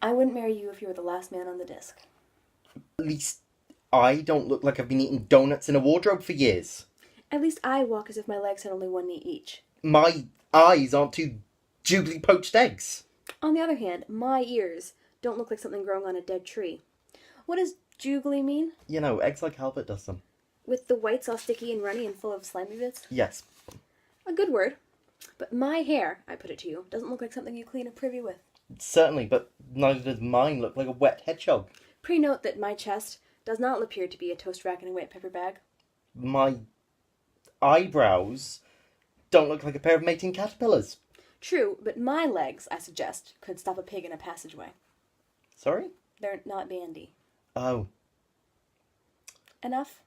I wouldn't marry you if you were the last man on the disc. At least I don't look like I've been eating donuts in a wardrobe for years. At least I walk as if my legs had only one knee each. My eyes aren't two jugly poached eggs. On the other hand, my ears don't look like something growing on a dead tree. What does jugly mean? You know, eggs like Albert does them. With the whites all sticky and runny and full of slimy bits? Yes. A good word. But my hair, I put it to you, doesn't look like something you clean a privy with. Certainly, but neither does mine look like a wet hedgehog. Pre-note that my chest does not appear to be a toast rack and a wet pepper bag. My eyebrows don't look like a pair of mating caterpillars. True, but my legs, I suggest, could stop a pig in a passageway. Sorry? They're not bandy. Oh. Enough?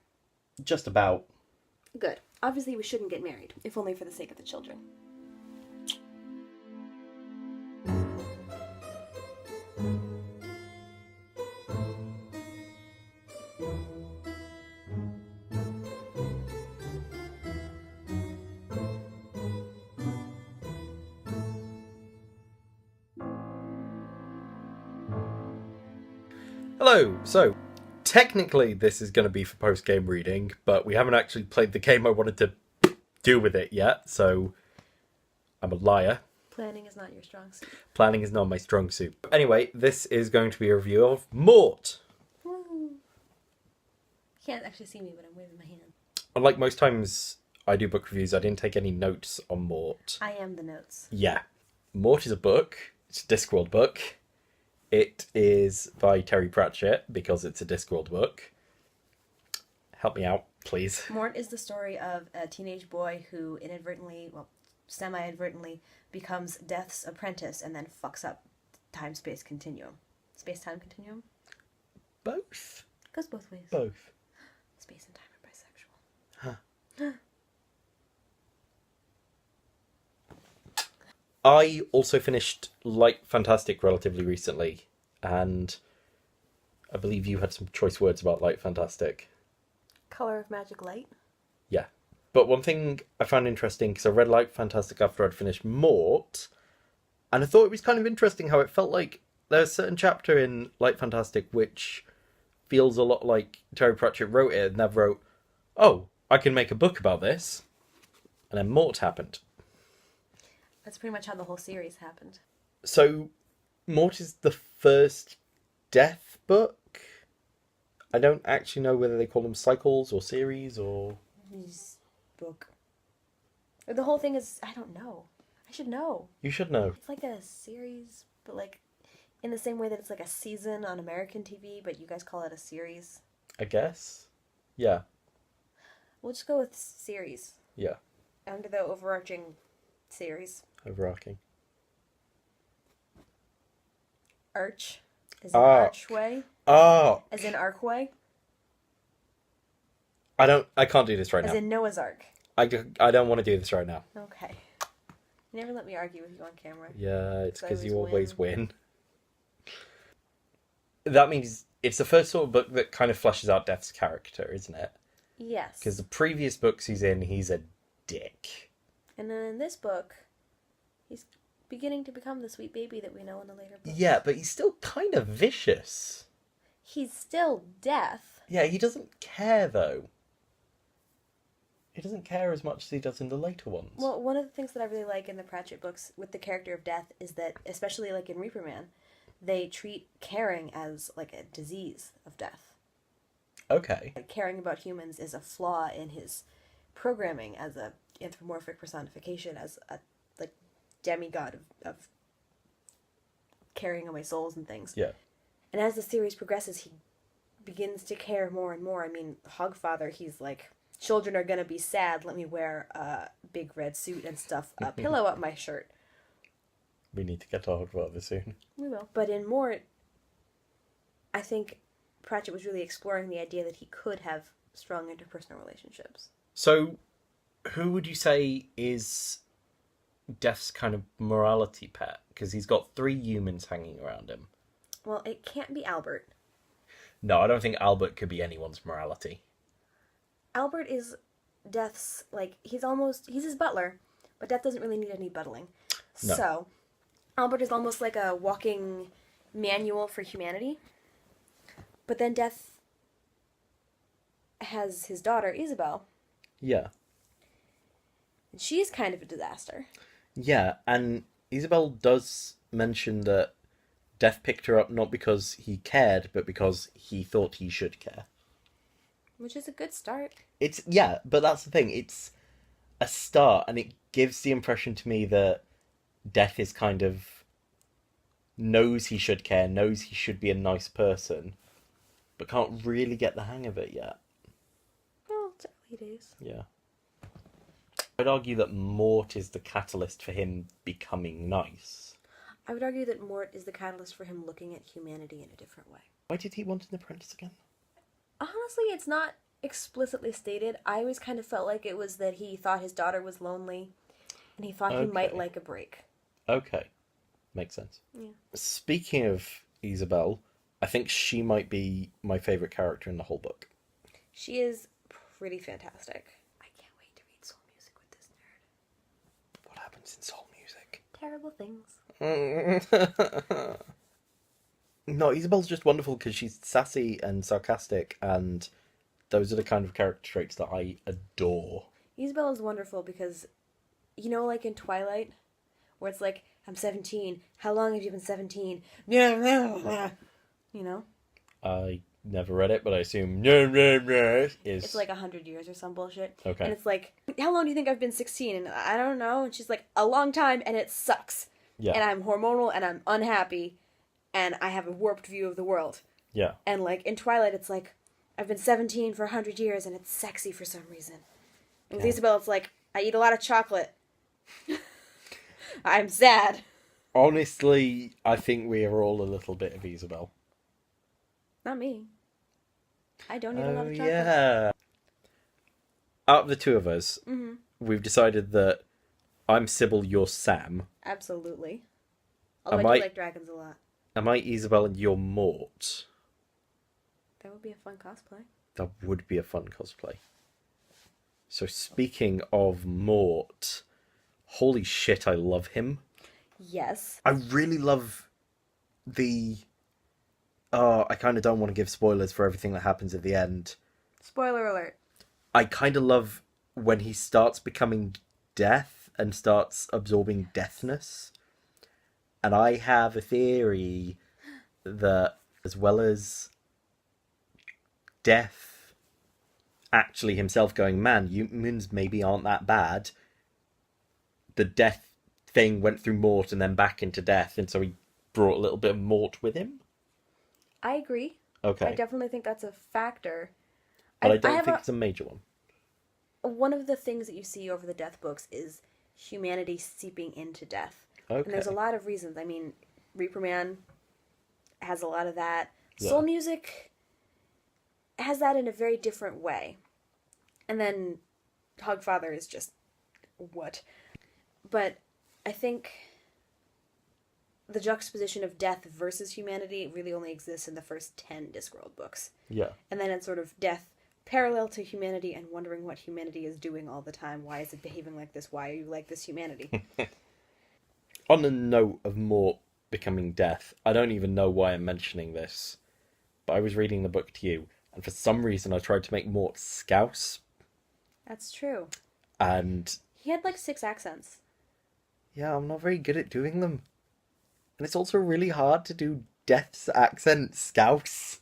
Just about. Good. Obviously we shouldn't get married, if only for the sake of the children. Hello, so technically this is going to be for post-game reading, but we haven't actually played the game I wanted to do with it yet, so I'm a liar. Planning is not your strong suit. Planning is not my strong suit. Anyway, this is going to be a review of Mort. Woo. You can't actually see me, but I'm waving my hand. Unlike most times I do book reviews, I didn't take any notes on Mort. I am the notes. Yeah. Mort is a book. It's a Discworld book. It is by Terry Pratchett, because it's a Discworld book. Help me out, please. Mort is the story of a teenage boy who semi-inadvertently becomes Death's apprentice and then fucks up time-space continuum. Space-time continuum? Both? Goes both ways. Both. Space and time are bisexual. Huh. I also finished Light Fantastic relatively recently, and I believe you had some choice words about Light Fantastic. Color of Magic Light? Yeah. But one thing I found interesting, because I read Light Fantastic after I'd finished Mort, and I thought it was kind of interesting how it felt like there's a certain chapter in Light Fantastic which feels a lot like Terry Pratchett wrote it and then wrote, oh, I can make a book about this. And then Mort happened. That's pretty much how the whole series happened. So, Mort is the first Death book? I don't actually know whether they call them cycles or series or... Book. The whole thing is, I don't know. I should know. You should know. It's like a series, but like in the same way that it's like a season on American TV, but you guys call it a series. I guess. Yeah. We'll just go with series. Yeah. Under the overarching series. Overarching. Arch. As in Arc. archway. Oh. As in archway. I can't do this right now. As in Noah's Ark. I don't want to do this right now. Okay. You never let me argue with you on camera. Yeah, it's because you always always win. That means it's the first sort of book that kind of fleshes out Death's character, isn't it? Yes. Because the previous books he's in, he's a dick. And then in this book, he's beginning to become the sweet baby that we know in the later books. Yeah, but he's still kind of vicious. He's still Death. Yeah, he doesn't care, though. He doesn't care as much as he does in the later ones. Well, one of the things that I really like in the Pratchett books with the character of Death is that, especially like in Reaper Man, they treat caring as like a disease of death. Okay. Like, caring about humans is a flaw in his programming as a anthropomorphic personification, as a like demigod of carrying away souls and things. Yeah. And as the series progresses, he begins to care more and more. I mean, Hogfather, he's like, children are gonna be sad, let me wear a big red suit and stuff a pillow up my shirt. We need to get to Hogwarts soon. We will. But in Mort, I think Pratchett was really exploring the idea that he could have strong interpersonal relationships. So, who would you say is Death's kind of morality pet? Because he's got 3 humans hanging around him. Well, it can't be Albert. No, I don't think Albert could be anyone's morality. Albert is Death's, like, he's his butler, but Death doesn't really need any buttling. No. So, Albert is almost like a walking manual for humanity. But then Death has his daughter, Isabel, Yeah. and she's kind of a disaster. Yeah, and Isabel does mention that Death picked her up not because he cared, but because he thought he should care. Which is a good start. Yeah, but that's the thing. It's a start, and it gives the impression to me that Death is kind of knows he should care, knows he should be a nice person, but can't really get the hang of it yet. Well, it's early days. Yeah. I'd argue that Mort is the catalyst for him becoming nice. I would argue that Mort is the catalyst for him looking at humanity in a different way. Why did he want an apprentice again? Honestly, it's not explicitly stated. I always kind of felt like it was that he thought his daughter was lonely, and he thought he might like a break. Okay. Makes sense. Yeah. Speaking of Isabel, I think she might be my favourite character in the whole book. She is pretty fantastic. I can't wait to read soul music with this nerd. What happens in soul music? Terrible things. No, Isabel's just wonderful because she's sassy and sarcastic, and those are the kind of character traits that I adore. Isabel is wonderful because, you know, like in Twilight, where it's like, I'm 17. How long have you been 17? You know? I never read it, but I assume is... It's like 100 years or some bullshit. Okay. And it's like, how long do you think I've been 16? And I don't know. And she's like, a long time, and it sucks. Yeah. And I'm hormonal, and I'm unhappy, and I have a warped view of the world. Yeah. And like in Twilight, it's like, I've been 17 for 100 years, and it's sexy for some reason. And with Isabel, it's like, I eat a lot of chocolate. I'm sad. Honestly, I think we are all a little bit of Isabel. Not me. I don't eat a lot of chocolate. Yeah. Out of the two of us, we've decided that I'm Sybil, you're Sam. Absolutely. Although I do like dragons a lot. Am I Isabel and you're Mort? That would be a fun cosplay. That would be a fun cosplay. So speaking of Mort, holy shit, I love him. Yes. I really love the... Oh, I kind of don't want to give spoilers for everything that happens at the end. Spoiler alert. I kind of love when he starts becoming death and starts absorbing deathness. And I have a theory that as well as Death actually himself going, man, humans maybe aren't that bad, the death thing went through Mort and then back into Death, and so he brought a little bit of Mort with him. I agree. Okay. I definitely think that's a factor. But I don't think it's a major one. One of the things that you see over the Death books is humanity seeping into Death. Okay. And there's a lot of reasons. I mean, Reaper Man has a lot of that. Yeah. Soul music has that in a very different way. And then Hogfather is just what? But I think the juxtaposition of death versus humanity really only exists in the first 10 Discworld books. Yeah. And then it's sort of death parallel to humanity and wondering what humanity is doing all the time. Why is it behaving like this? Why are you like this, humanity? On the note of Mort becoming Death, I don't even know why I'm mentioning this, but I was reading the book to you, and for some reason I tried to make Mort Scouse. That's true. And... He had like 6 accents. yeah, I'm not very good at doing them. And it's also really hard to do Death's accent Scouse.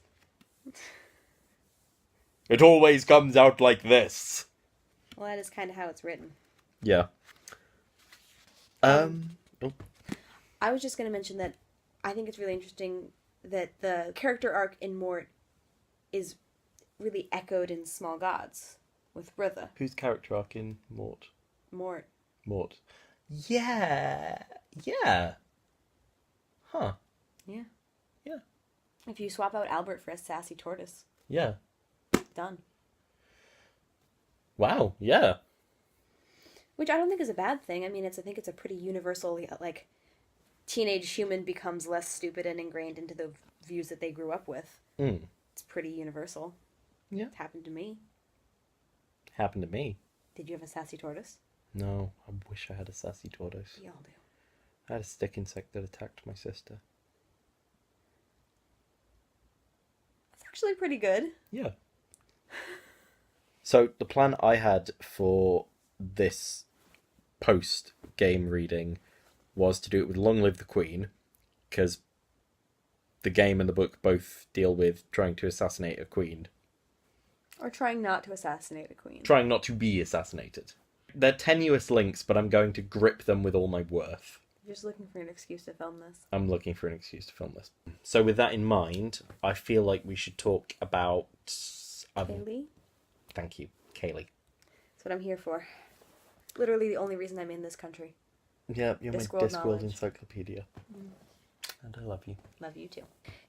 It always comes out like this. Well, that is kind of how it's written. Yeah. I was just going to mention that I think it's really interesting that the character arc in Mort is really echoed in Small Gods with Brutha. Whose character arc in Mort? Mort. Mort. Yeah. Yeah. Huh. Yeah. Yeah. If you swap out Albert for a sassy tortoise, Yeah. done. Wow. Yeah. Which I don't think is a bad thing. I mean, I think it's a pretty universal, like, teenage human becomes less stupid and ingrained into the views that they grew up with. Mm. It's pretty universal. Yeah. It happened to me. Happened to me. Did you have a sassy tortoise? No, I wish I had a sassy tortoise. We all do. I had a stick insect that attacked my sister. actually pretty good. Yeah. So the plan I had for this post-game reading was to do it with Long Live the Queen, because the game and the book both deal with trying to assassinate a queen. Or trying not to assassinate a queen. Trying not to be assassinated. They're tenuous links, but I'm going to grip them with all my worth. You're just looking for an excuse to film this. I'm looking for an excuse to film this. So with that in mind, I feel like we should talk about... Kaylee? Thank you, Kaylee. That's what I'm here for. Literally the only reason I'm in this country. Yeah, you're my Discworld Discworld knowledge. encyclopedia. And I love you. Love you too.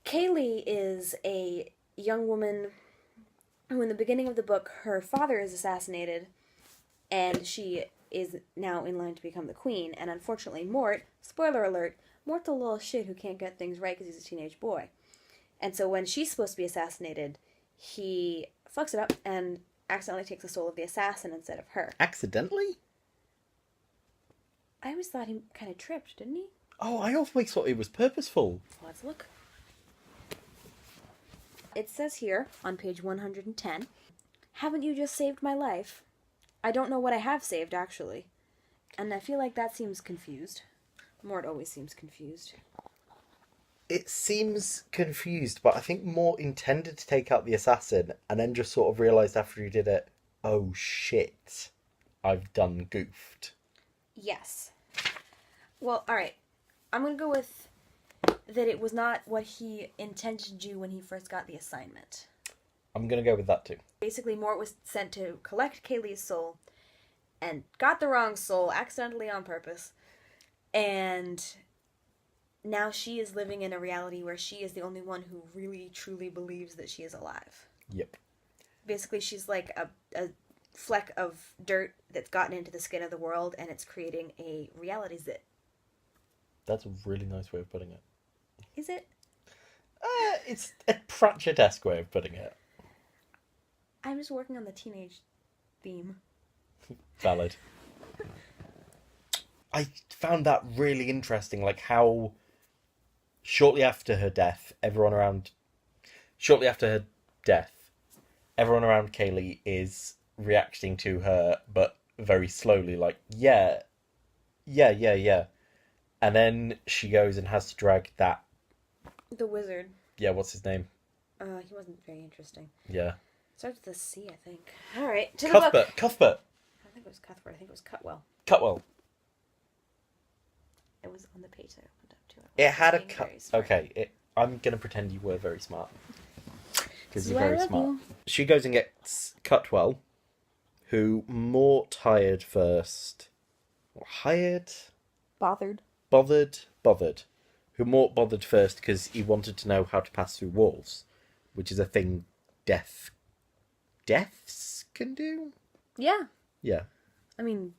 Kaylee is a young woman who, in the beginning of the book, her father is assassinated, and she is now in line to become the queen. And unfortunately, Mort, spoiler alert, Mort's a little shit who can't get things right because he's a teenage boy. And so when she's supposed to be assassinated, he fucks it up and accidentally takes the soul of the assassin instead of her. Accidentally? I always thought he kind of tripped, didn't he? Oh, I always thought it was purposeful. Let's look. It says here, on page 110, "Haven't you just saved my life? I don't know what I have saved, actually." And I feel like that seems confused. Mort always seems confused. It seems confused, but I think Mort intended to take out the assassin and then just sort of realised after he did it, oh shit, I've done goofed. Yes. Well, alright. I'm going to go with that it was not what he intended to do when he first got the assignment. I'm going to go with that too. Basically, Mort was sent to collect Kaylee's soul and got the wrong soul accidentally on purpose. And now she is living in a reality where she is the only one who really, truly believes that she is alive. Yep. Basically, she's like a fleck of dirt that's gotten into the skin of the world, and it's creating a reality zit. That's a really nice way of putting it. Is it? It's a Pratchett-esque way of putting it. I'm just working on the teenage theme. Valid. I found that really interesting, like how shortly after her death, everyone around Kaylee is reacting to her, but very slowly, like, yeah. And then she goes and has to drag that... The wizard. Yeah, what's his name? He wasn't very interesting. Yeah. Starts with a C, I think. Alright, to the book. Cuthbert. I think it was Cuthbert. I think it was Cutwell. Cutwell. It was on the page that I opened up to. It had a cut. Okay, I'm gonna pretend you were very smart. Because you're very smart. She goes and gets Cutwell, who Mort hired first. Bothered. Bothered. Who Mort bothered first because he wanted to know how to pass through walls, which is a thing deaths can do? Yeah. Yeah. I mean,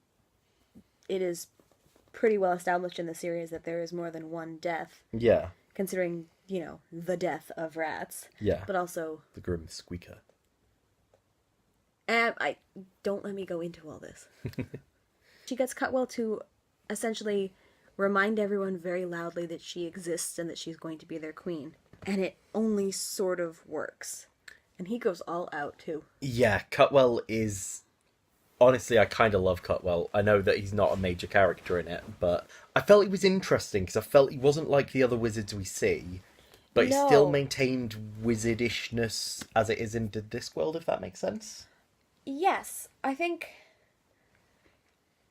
it is pretty well established in the series that there is more than one death. Yeah. Considering, the death of rats. Yeah. But also... The Grim Squeaker. Don't let me go into all this. She gets Cutwell to essentially remind everyone very loudly that she exists and that she's going to be their queen. And it only sort of works. And he goes all out, too. Yeah, Cutwell is... Honestly, I kind of love Cutwell. I know that he's not a major character in it, but I felt he was interesting because I felt he wasn't like the other wizards we see, but he still maintained wizardishness as it is in the Discworld, if that makes sense. Yes, I think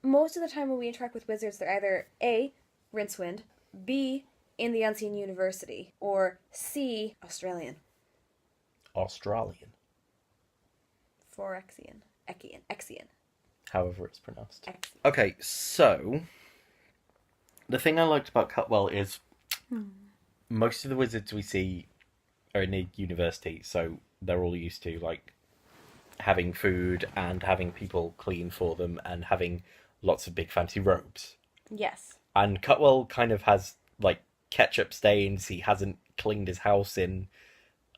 most of the time when we interact with wizards, they're either A, Rincewind, B, in the Unseen University, or C, Australian. Australian. Phorexian. Exian. However it's pronounced. Exian. Okay, so the thing I liked about Cutwell is most of the wizards we see are in a university, so they're all used to, like, having food and having people clean for them and having lots of big fancy robes. Yes. And Cutwell kind of has, like, ketchup stains. He hasn't cleaned his house in,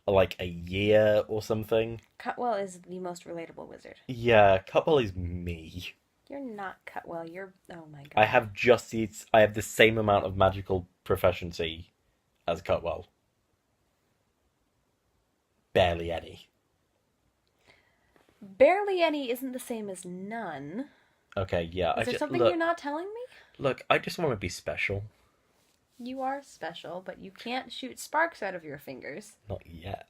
like, a year or something. Cutwell is the most relatable wizard. Yeah, Cutwell is me. You're not Cutwell. You're... Oh my god. I have the same amount of magical proficiency as Cutwell. barely any. Barely any isn't the same as none. Okay, yeah. Is there something look, you're not telling me? Look, I just want to be special. You are special, but you can't shoot sparks out of your fingers. Not yet.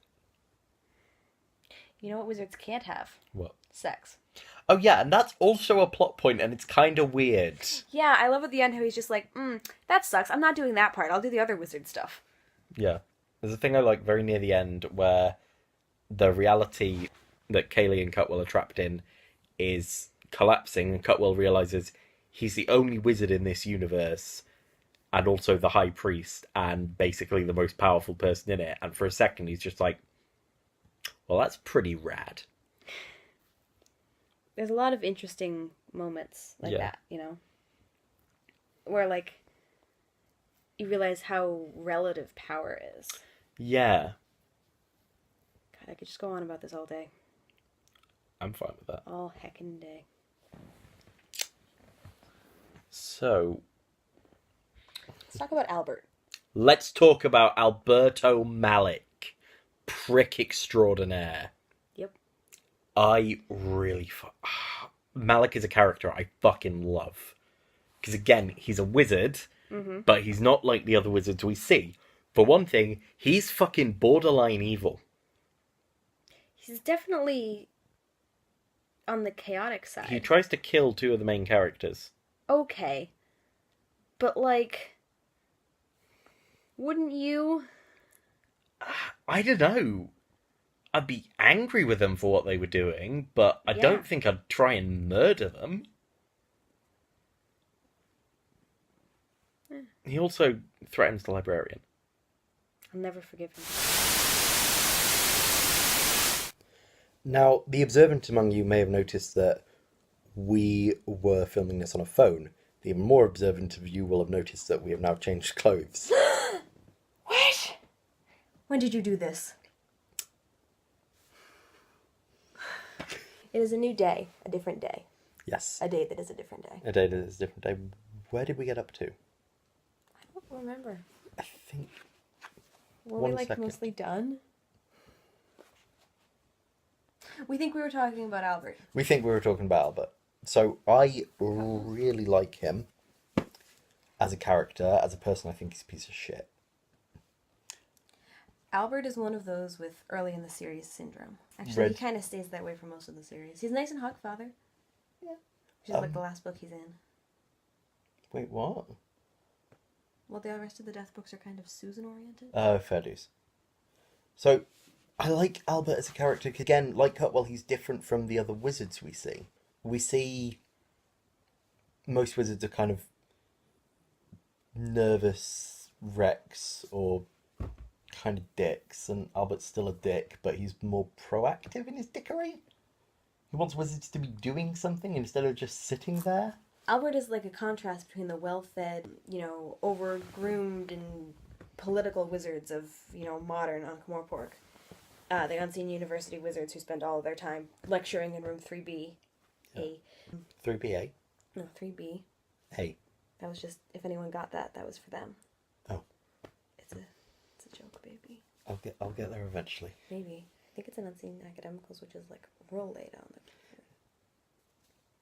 You know what wizards can't have? What? Sex. Oh yeah, and that's also a plot point, and it's kind of weird. Yeah, I love at the end how he's just like, that sucks. I'm not doing that part. I'll do the other wizard stuff. Yeah. There's a thing I like very near the end where the reality that Kaylee and Cutwell are trapped in is collapsing, and Cutwell realizes he's the only wizard in this universe, and also the high priest, and basically the most powerful person in it. And for a second, he's just like, well, that's pretty rad. There's a lot of interesting moments like that, you know? Where, like, you realize how relative power is. Yeah. God, I could just go on about this all day. I'm fine with that. All heckin' day. So, Let's talk about Albert. let's talk about Alberto Malik, prick extraordinaire. Yep. I really... Malik is a character I fucking love. Because again, he's a wizard, but he's not like the other wizards we see. For one thing, he's fucking borderline evil. He's definitely on the chaotic side. He tries to kill two of the main characters. Okay. But, like, wouldn't you? I don't know. I'd be angry with them for what they were doing, but I don't think I'd try and murder them. He also threatens the librarian. I'll never forgive him. Now, the observant among you may have noticed that we were filming this on a phone. The even more observant of you will have noticed that we have now changed clothes. What? When did you do this? It is a new day, a different day. Yes. A day that is a different day. A day that is a different day. Where did we get up to? I don't remember. I think... Were One we, like, second. mostly done? We think we were talking about Albert. We think we were talking about Albert. So, I really like him. As a character, as a person, I think he's a piece of shit. Albert is one of those with early in the series syndrome. Actually, he kind of stays that way for most of the series. He's nice and Hogfather. Yeah. Which is like the last book he's in. Wait, what? Well, the rest of the Death books are kind of Susan-oriented. Fair dues. So, I like Albert as a character. Again, like Cutwell, he's different from the other wizards we see. We see most wizards are kind of nervous wrecks or kind of dicks, and Albert's still a dick, but he's more proactive in his dickery. He wants wizards to be doing something instead of just sitting there. Albert is like a contrast between the well-fed, over-groomed and political wizards of, modern Ankh-Morpork. The Unseen University wizards who spend all of their time lecturing in room 3B. Yeah. 3BA? No, 3B. A. That was just, if anyone got that, that was for them. Oh. It's a joke, baby. I'll get there eventually. Maybe. I think it's an Unseen Academicals, which is like roll laid on them.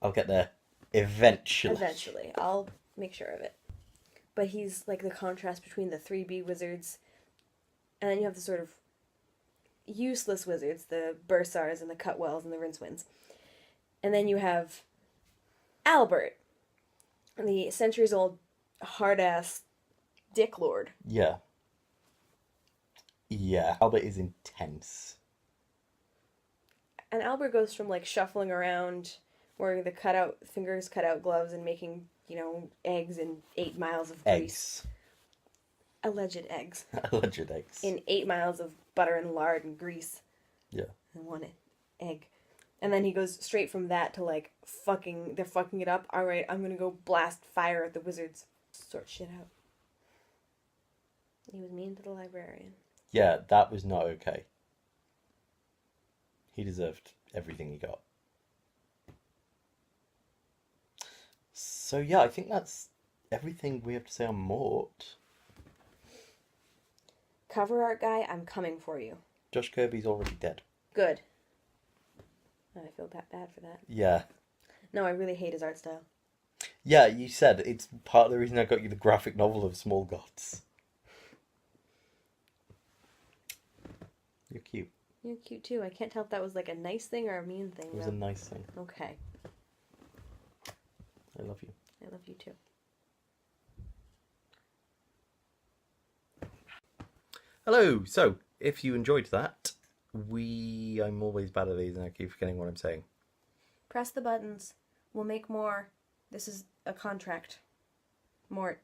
I'll get there eventually. Eventually. I'll make sure of it. But he's like the contrast between the 3B wizards, and then you have the sort of useless wizards, the Bursars and the Cutwells and the Rincewinds. And then you have Albert, the centuries-old hard-ass dick lord. Yeah. Yeah, Albert is intense. And Albert goes from like shuffling around, wearing the cut-out gloves and making, eggs in 8 miles of grease. Eggs. Alleged eggs. Alleged eggs. In 8 miles of butter and lard and grease. Yeah. And 1 egg. And then he goes straight from that to like they're fucking it up. Alright, I'm gonna go blast fire at the wizards. Sort shit out. He was mean to the librarian. Yeah, that was not okay. He deserved everything he got. So yeah, I think that's everything we have to say on Mort. Cover art guy, I'm coming for you. Josh Kirby's already dead. Good. I feel bad for that. Yeah. No, I really hate his art style. Yeah, you said it's part of the reason I got you the graphic novel of Small Gods. You're cute. You're cute too. I can't tell if that was like a nice thing or a mean thing. It was a nice thing. Okay. I love you. I love you too. Hello. So, if you enjoyed that, I'm always bad at these and I keep forgetting what I'm saying. Press the buttons. We'll make more. This is a contract. Mort.